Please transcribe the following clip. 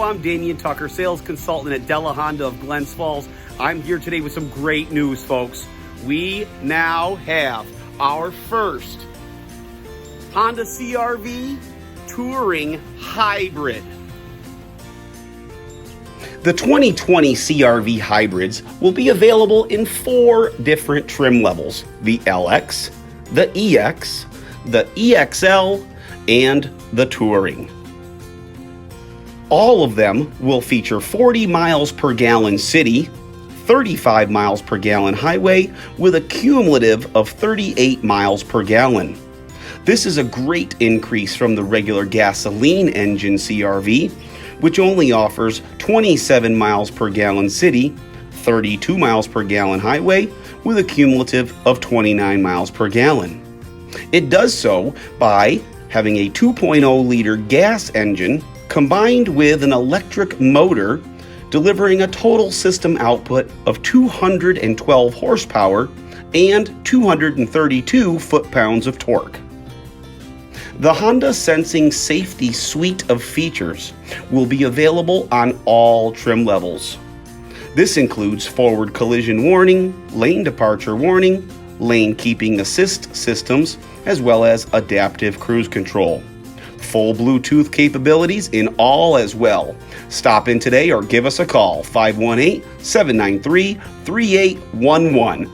I'm Damian Tucker, sales consultant at Della Honda of Glens Falls. I'm here today with some great news, folks. We now have our first Honda CR-V Touring Hybrid. The 2020 CR-V hybrids will be available in 4 different trim levels: the LX, the EX, the EXL, and the Touring. All of them will feature 40 miles per gallon city, 35 miles per gallon highway, with a cumulative of 38 miles per gallon. This is a great increase from the regular gasoline engine CR-V, which only offers 27 miles per gallon city, 32 miles per gallon highway, with a cumulative of 29 miles per gallon. It does so by having a 2.0-liter gas engine combined with an electric motor, delivering a total system output of 212 horsepower and 232 foot-pounds of torque. The Honda Sensing Safety suite of features will be available on all trim levels. This includes forward collision warning, lane departure warning, lane keeping assist systems, as well as adaptive cruise control. Full Bluetooth capabilities in all as well. Stop in today or give us a call, 518-793-3811.